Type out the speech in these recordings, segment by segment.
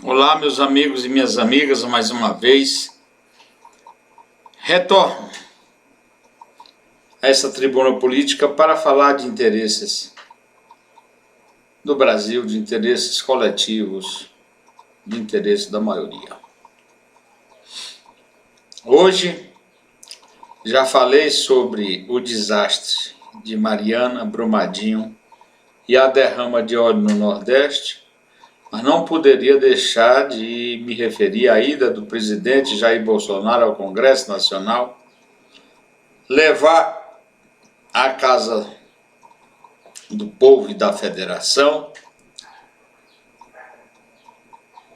Olá, meus amigos e minhas amigas, mais uma vez. Retorno a essa tribuna política para falar de interesses do Brasil, de interesses coletivos, de interesse da maioria. Hoje já falei sobre o desastre de Mariana, Brumadinho e a derrama de óleo no Nordeste, mas não poderia deixar de me referir à ida do presidente Jair Bolsonaro ao Congresso Nacional, levar à Casa do Povo e da Federação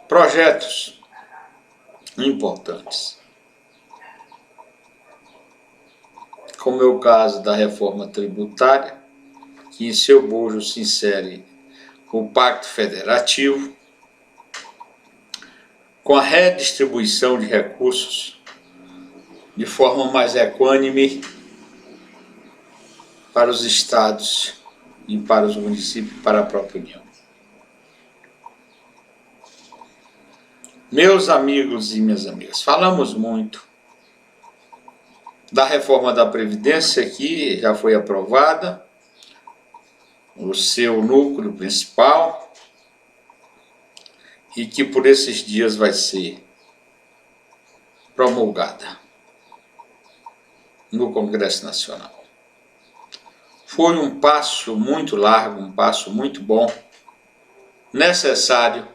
projetos importantes, como é o caso da reforma tributária, que em seu bojo se insere o Pacto Federativo, com a redistribuição de recursos de forma mais equânime para os estados e para os municípios e para a própria União. Meus amigos e minhas amigas, falamos muito da reforma da Previdência, que já foi aprovada, o seu núcleo principal, e que por esses dias vai ser promulgada no Congresso Nacional. Foi um passo muito largo, um passo muito bom, necessário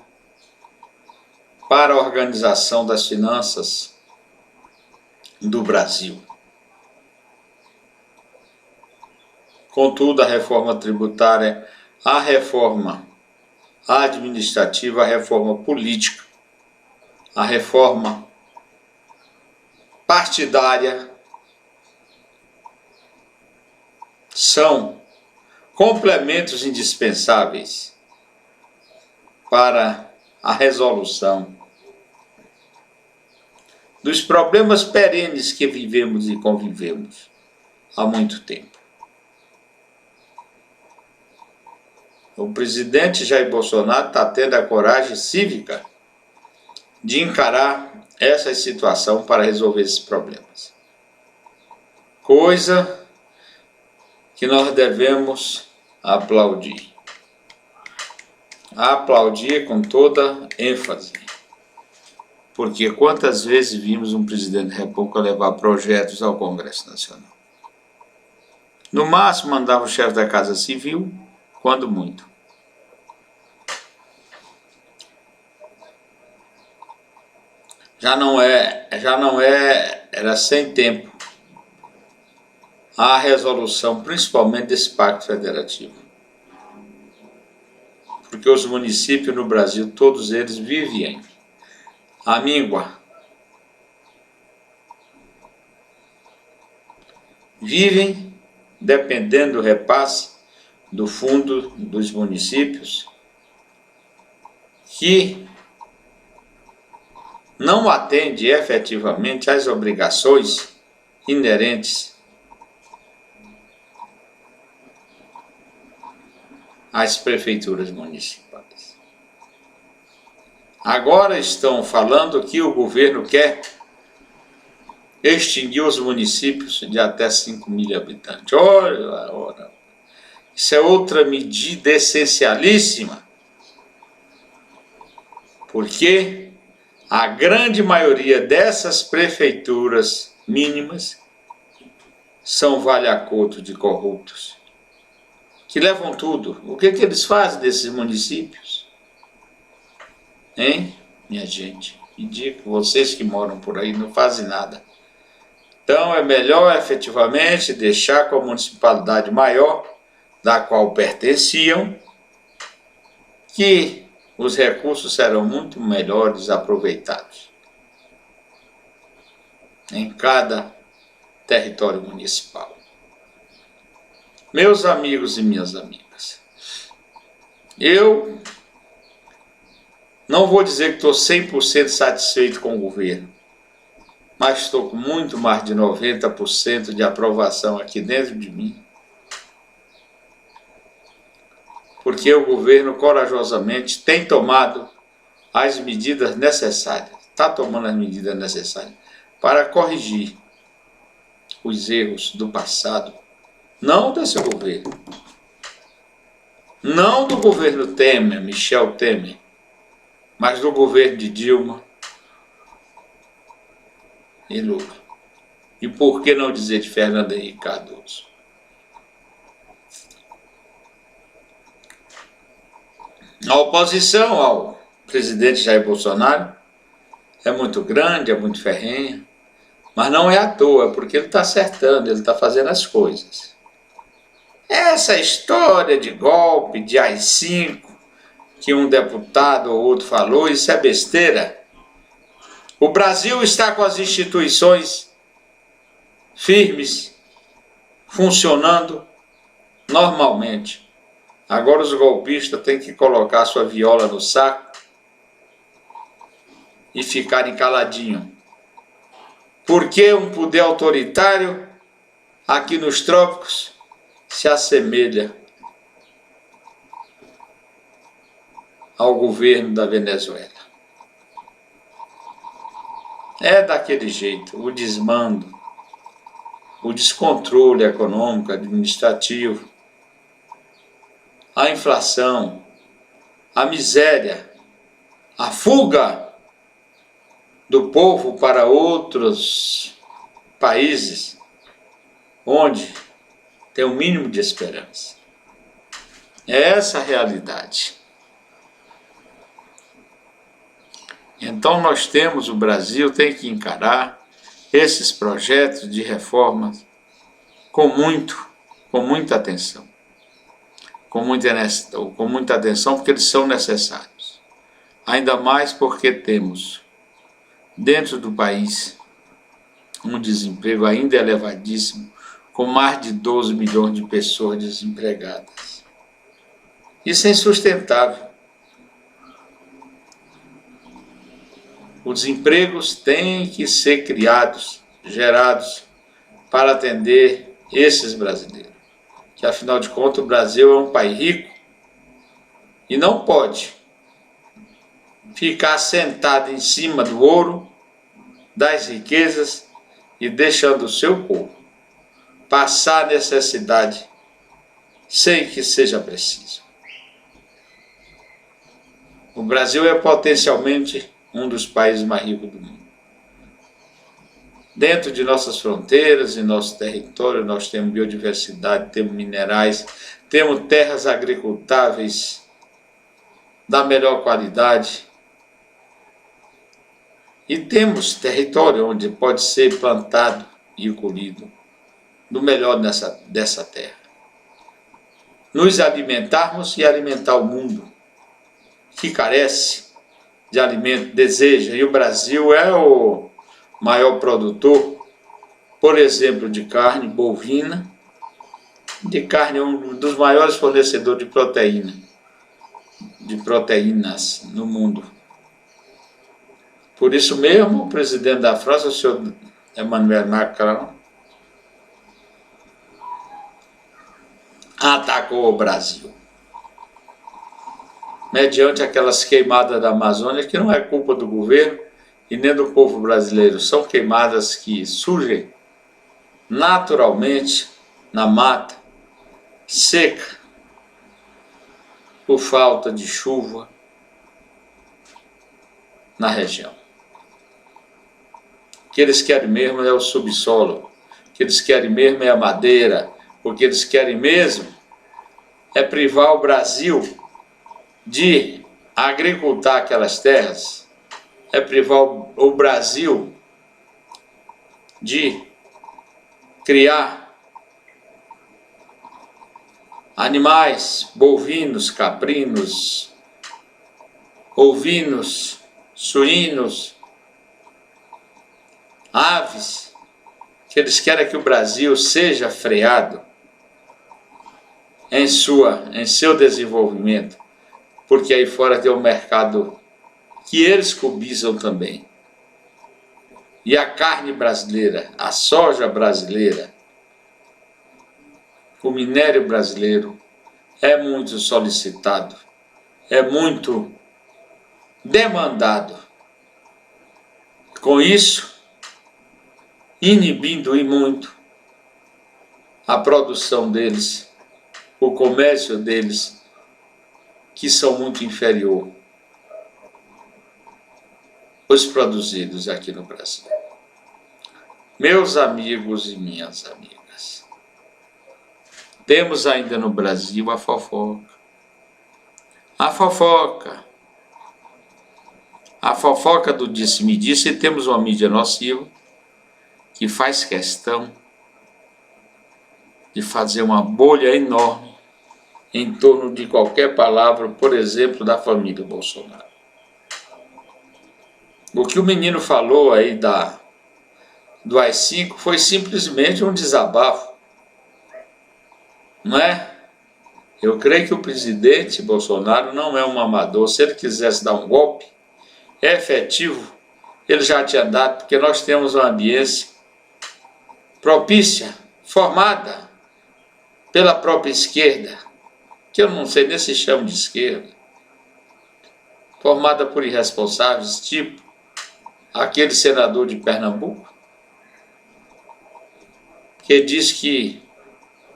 para a organização das finanças do Brasil. Contudo, a reforma tributária, a reforma administrativa, a reforma política, a reforma partidária são complementos indispensáveis para a resolução dos problemas perenes que vivemos e convivemos há muito tempo. O presidente Jair Bolsonaro está tendo a coragem cívica de encarar essa situação para resolver esses problemas. Coisa que nós devemos aplaudir. Aplaudir com toda ênfase. Porque quantas vezes vimos um presidente da República levar projetos ao Congresso Nacional? No máximo mandava o chefe da Casa Civil, quando muito. Era sem tempo a resolução, principalmente desse Pacto Federativo. Porque os municípios no Brasil, todos eles vivem à míngua. Vivem dependendo do repasse do fundo dos municípios, que não atende efetivamente às obrigações inerentes às prefeituras municipais. Agora estão falando que o governo quer extinguir os municípios de até 5.000 habitantes. Ora, isso é outra medida essencialíssima, porque a grande maioria dessas prefeituras mínimas são valha-couto de corruptos, que levam tudo. O que eles fazem desses municípios? Hein, minha gente? Me diga, vocês que moram por aí não fazem nada. Então é melhor efetivamente deixar com a municipalidade maior, da qual pertenciam, que os recursos serão muito melhores aproveitados em cada território municipal. Meus amigos e minhas amigas, eu não vou dizer que estou 100% satisfeito com o governo, mas estou com muito mais de 90% de aprovação aqui dentro de mim, porque o governo corajosamente tem tomado as medidas necessárias, está tomando as medidas necessárias para corrigir os erros do passado, não desse governo, não do governo Temer, Michel Temer, mas do governo de Dilma e Lula. E por que não dizer de Fernando Henrique Cardoso? A oposição ao presidente Jair Bolsonaro é muito grande, é muito ferrenha, mas não é à toa, porque ele está acertando, ele está fazendo as coisas. Essa história de golpe, de AI-5, que um deputado ou outro falou, isso é besteira. O Brasil está com as instituições firmes, funcionando normalmente. Agora os golpistas têm que colocar sua viola no saco e ficarem caladinhos. Porque um poder autoritário aqui nos trópicos se assemelha ao governo da Venezuela. É daquele jeito, o desmando, o descontrole econômico, administrativo, a inflação, a miséria, a fuga do povo para outros países onde tem um mínimo de esperança. É essa a realidade. Então o Brasil tem que encarar esses projetos de reformas com muita atenção. Com muita atenção, porque eles são necessários. Ainda mais porque temos dentro do país um desemprego ainda elevadíssimo, com mais de 12 milhões de pessoas desempregadas. Isso é insustentável. Os empregos têm que ser criados, gerados, para atender esses brasileiros. Que afinal de contas o Brasil é um país rico e não pode ficar sentado em cima do ouro, das riquezas e deixando o seu povo passar necessidade sem que seja preciso. O Brasil é potencialmente um dos países mais ricos do mundo. Dentro de nossas fronteiras e nosso território nós temos biodiversidade, temos minerais, temos terras agricultáveis da melhor qualidade e temos território onde pode ser plantado e colhido do melhor dessa terra. Nos alimentarmos e alimentar o mundo que carece de alimento, deseja, e o Brasil é o maior produtor, por exemplo, de carne bovina, é um dos maiores fornecedores de proteínas no mundo. Por isso mesmo, o presidente da França, o senhor Emmanuel Macron, atacou o Brasil, mediante aquelas queimadas da Amazônia, que não é culpa do governo e nem do povo brasileiro, são queimadas que surgem naturalmente na mata seca, por falta de chuva na região. O que eles querem mesmo é o subsolo, o que eles querem mesmo é a madeira, o que eles querem mesmo é privar o Brasil de agricultar aquelas terras, é privar o Brasil de criar animais bovinos, caprinos, ovinos, suínos, aves, que eles querem que o Brasil seja freado em seu desenvolvimento, porque aí fora tem um mercado que eles cobiçam também. E a carne brasileira, a soja brasileira, o minério brasileiro é muito solicitado, é muito demandado. Com isso, inibindo e muito a produção deles, o comércio deles, que são muito inferior aos produzidos aqui no Brasil. Meus amigos e minhas amigas, temos ainda no Brasil a fofoca. A fofoca do disse-me-disse, e temos uma mídia nociva que faz questão de fazer uma bolha enorme em torno de qualquer palavra, por exemplo, da família Bolsonaro. O que o menino falou aí do AI-5 foi simplesmente um desabafo, não é? Eu creio que o presidente Bolsonaro não é um amador. Se ele quisesse dar um golpe efetivo, ele já tinha dado, porque nós temos uma ambiência propícia, formada pela própria esquerda, que eu não sei nem se chama de esquerda, formada por irresponsáveis, tipo aquele senador de Pernambuco, que diz que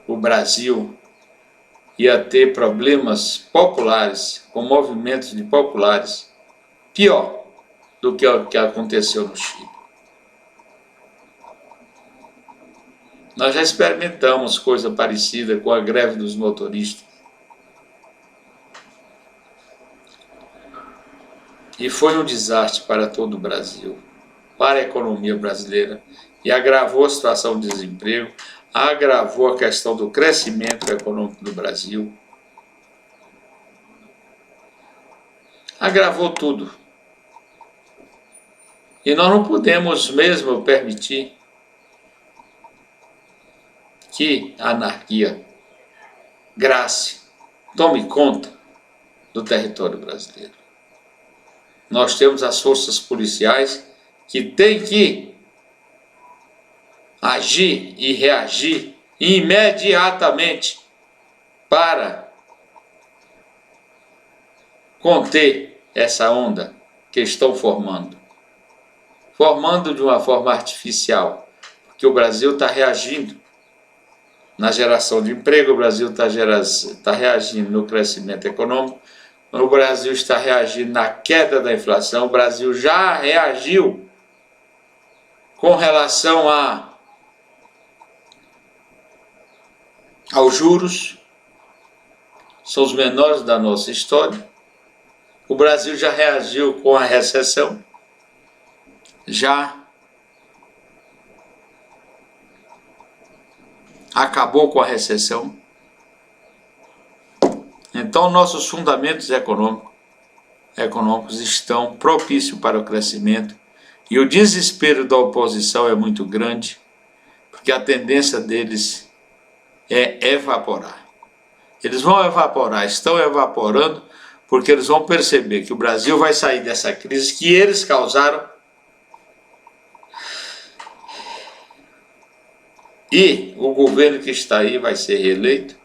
o Brasil ia ter problemas populares, com movimentos de populares, pior do que o que aconteceu no Chile. Nós já experimentamos coisa parecida com a greve dos motoristas. E foi um desastre para todo o Brasil, para a economia brasileira, e agravou a situação de desemprego, agravou a questão do crescimento econômico do Brasil, agravou tudo. E nós não podemos mesmo permitir que a anarquia grace tome conta do território brasileiro. Nós temos as forças policiais que têm que agir e reagir imediatamente para conter essa onda que estão formando de uma forma artificial, porque o Brasil está reagindo na geração de emprego, o Brasil está reagindo no crescimento econômico, o Brasil está reagindo na queda da inflação, o Brasil já reagiu com relação aos juros, são os menores da nossa história. O Brasil já reagiu com a recessão, já acabou com a recessão. Então, nossos fundamentos econômicos estão propícios para o crescimento, e o desespero da oposição é muito grande, porque a tendência deles é evaporar. Eles vão evaporar, estão evaporando, porque eles vão perceber que o Brasil vai sair dessa crise que eles causaram, e o governo que está aí vai ser reeleito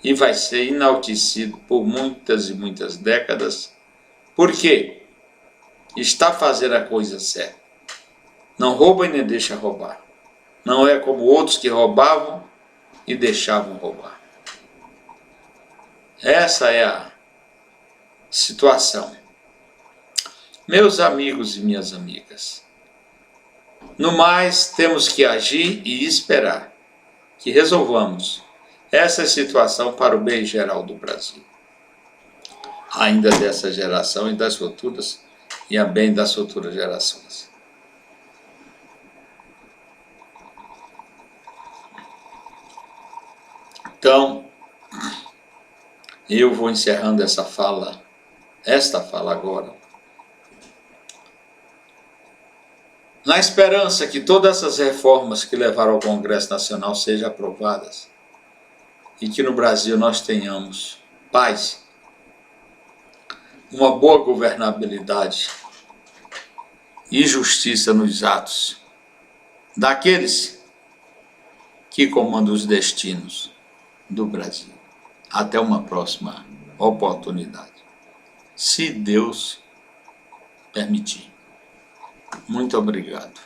e vai ser enaltecido por muitas e muitas décadas, porque está fazendo a coisa certa. Não rouba e nem deixa roubar. Não é como outros que roubavam e deixavam roubar. Essa é a situação. Meus amigos e minhas amigas, no mais, temos que agir e esperar que resolvamos essa situação para o bem geral do Brasil, ainda dessa geração e das futuras, e a bem das futuras gerações. Então, eu vou encerrando esta fala agora, na esperança que todas essas reformas que levaram ao Congresso Nacional sejam aprovadas e que no Brasil nós tenhamos paz, uma boa governabilidade e justiça nos atos daqueles que comandam os destinos do Brasil. Até uma próxima oportunidade. se Deus permitir. Muito obrigado.